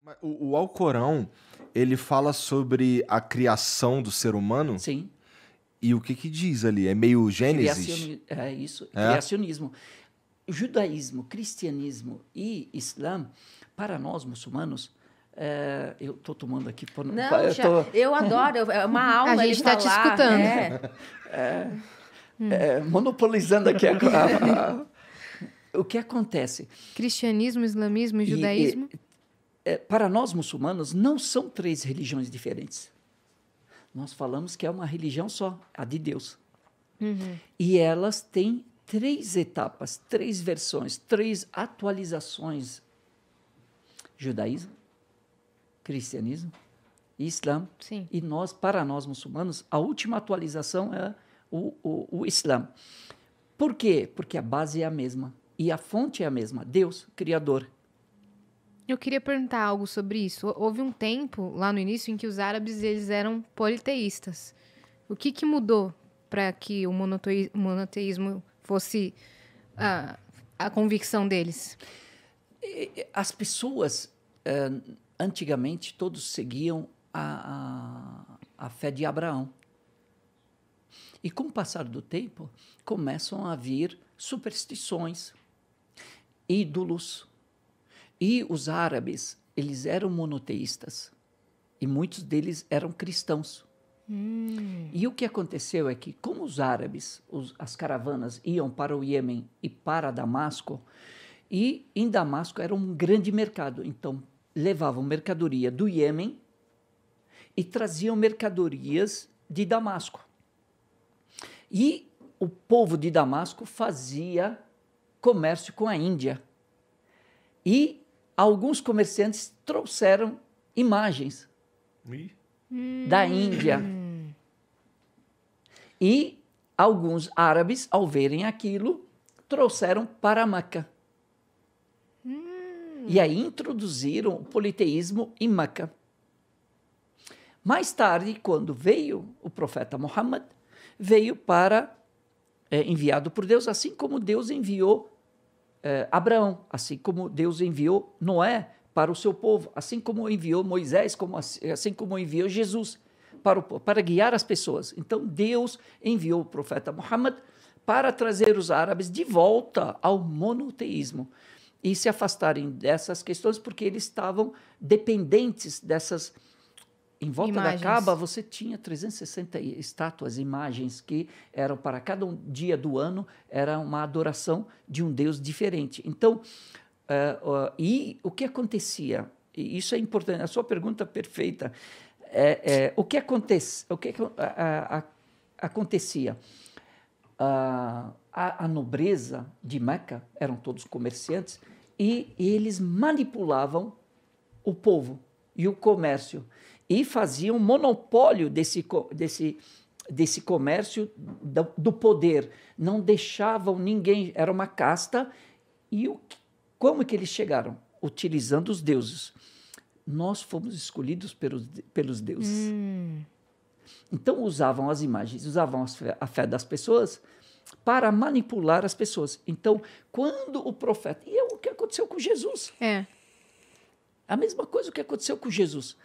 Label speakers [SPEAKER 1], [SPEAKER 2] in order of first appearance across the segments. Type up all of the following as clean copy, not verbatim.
[SPEAKER 1] Mas o Alcorão, ele fala sobre a criação do ser humano?
[SPEAKER 2] Sim.
[SPEAKER 1] E o que diz ali? É meio Gênesis?
[SPEAKER 2] É isso,
[SPEAKER 1] É?
[SPEAKER 2] criacionismo. Judaísmo, cristianismo e Islã, para nós muçulmanos, eu estou tomando aqui...
[SPEAKER 3] Não, eu adoro, é uma aula.
[SPEAKER 4] A gente está te escutando.
[SPEAKER 2] Monopolizando aqui o que acontece.
[SPEAKER 4] Cristianismo, islamismo e judaísmo?
[SPEAKER 2] Para nós muçulmanos, não são três religiões diferentes. Nós falamos que é uma religião só, a de Deus.
[SPEAKER 4] Uhum.
[SPEAKER 2] E elas têm 3 etapas, 3 versões, 3 atualizações. Judaísmo, cristianismo e Islã.
[SPEAKER 4] Sim.
[SPEAKER 2] E para nós muçulmanos, a última atualização é o Islã. Por quê? Porque a base é a mesma. E a fonte é a mesma. Deus, Criador.
[SPEAKER 4] Eu queria perguntar algo sobre isso. Houve um tempo, lá no início, em que os árabes eles eram politeístas. O que mudou para que o monoteísmo fosse a convicção deles?
[SPEAKER 2] As pessoas, antigamente, todos seguiam a fé de Abraão. E com o passar do tempo, começam a vir superstições, ídolos. E os árabes, eles eram monoteístas. E muitos deles eram cristãos. E o que aconteceu é que, como os árabes, as caravanas iam para o Iêmen e para Damasco, e em Damasco era um grande mercado. Então, levavam mercadoria do Iêmen e traziam mercadorias de Damasco. E o povo de Damasco fazia comércio com a Índia. E alguns comerciantes trouxeram imagens da Índia. E alguns árabes, ao verem aquilo, trouxeram para Meca. E aí introduziram o politeísmo em Meca. Mais tarde, quando veio o profeta Muhammad, veio enviado por Deus, assim como Deus enviou Abraão, assim como Deus enviou Noé para o seu povo, assim como enviou Moisés, assim como enviou Jesus para guiar as pessoas. Então, Deus enviou o profeta Muhammad para trazer os árabes de volta ao monoteísmo e se afastarem dessas questões, porque eles estavam dependentes dessas... Em volta
[SPEAKER 4] imagens.
[SPEAKER 2] Da Kaaba, você tinha 360 estátuas, imagens, que eram para cada dia do ano, era uma adoração de um Deus diferente. Então, e o que acontecia? E isso é importante, a sua pergunta é perfeita. O que acontecia? A nobreza de Meca, eram todos comerciantes, e eles manipulavam o povo e o comércio, e faziam monopólio desse comércio do poder. Não deixavam ninguém, era uma casta. E como que eles chegaram? Utilizando os deuses. Nós fomos escolhidos pelos deuses. Então usavam as imagens, usavam a fé das pessoas para manipular as pessoas. Então, quando o profeta... E é o que aconteceu com Jesus. A mesma coisa que aconteceu com Jesus.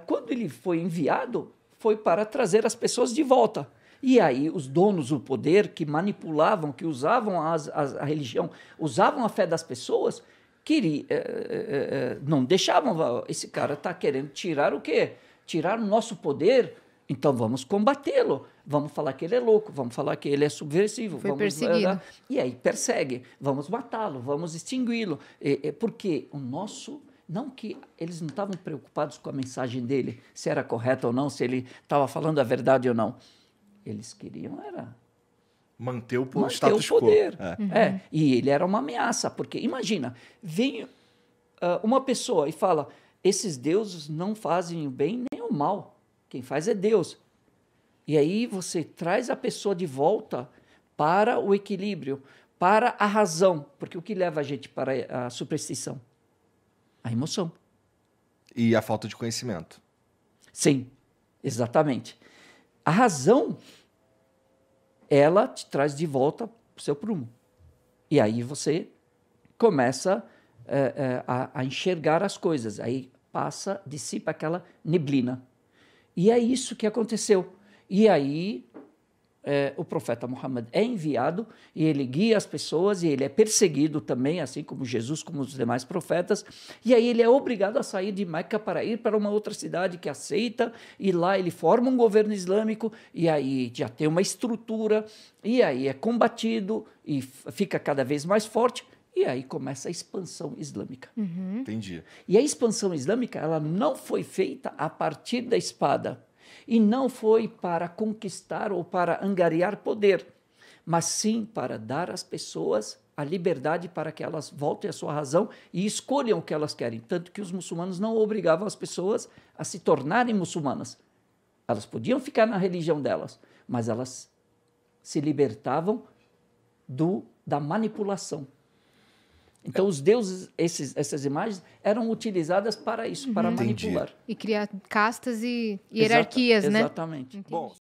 [SPEAKER 2] Quando ele foi enviado, foi para trazer as pessoas de volta. E aí os donos do poder, que manipulavam, que usavam a religião, usavam a fé das pessoas, não deixavam. Esse cara está querendo tirar o quê? Tirar o nosso poder, então vamos combatê-lo. Vamos falar que ele é louco, vamos falar que ele é subversivo.
[SPEAKER 4] Foi perseguido.
[SPEAKER 2] E aí persegue, vamos matá-lo, vamos extingui-lo. Porque o nosso... Não que eles não estavam preocupados com a mensagem dele, se era correta ou não, se ele estava falando a verdade ou não. Eles queriam
[SPEAKER 1] manter o
[SPEAKER 2] status quo. E ele era uma ameaça, porque imagina, vem uma pessoa e fala, esses deuses não fazem o bem nem o mal, quem faz é Deus. E aí você traz a pessoa de volta para o equilíbrio, para a razão, porque o que leva a gente para a superstição? A emoção.
[SPEAKER 1] E a falta de conhecimento.
[SPEAKER 2] Sim, exatamente. A razão, ela te traz de volta o seu prumo. E aí você começa a enxergar as coisas. Aí dissipa aquela neblina. E é isso que aconteceu. E aí o profeta Muhammad é enviado e ele guia as pessoas e ele é perseguido também, assim como Jesus, como os demais profetas. E aí ele é obrigado a sair de Meca para ir para uma outra cidade que aceita, e lá ele forma um governo islâmico, e aí já tem uma estrutura, e aí é combatido e fica cada vez mais forte. E aí começa a expansão islâmica.
[SPEAKER 4] Uhum.
[SPEAKER 1] Entendi.
[SPEAKER 2] E a expansão islâmica, ela não foi feita a partir da espada. E não foi para conquistar ou para angariar poder, mas sim para dar às pessoas a liberdade para que elas voltem à sua razão e escolham o que elas querem. Tanto que os muçulmanos não obrigavam as pessoas a se tornarem muçulmanas. Elas podiam ficar na religião delas, mas elas se libertavam da manipulação. Então, os deuses, essas imagens, eram utilizadas para isso, para manipular.
[SPEAKER 4] E criar castas e hierarquias, né?
[SPEAKER 2] Exatamente.
[SPEAKER 1] Bom,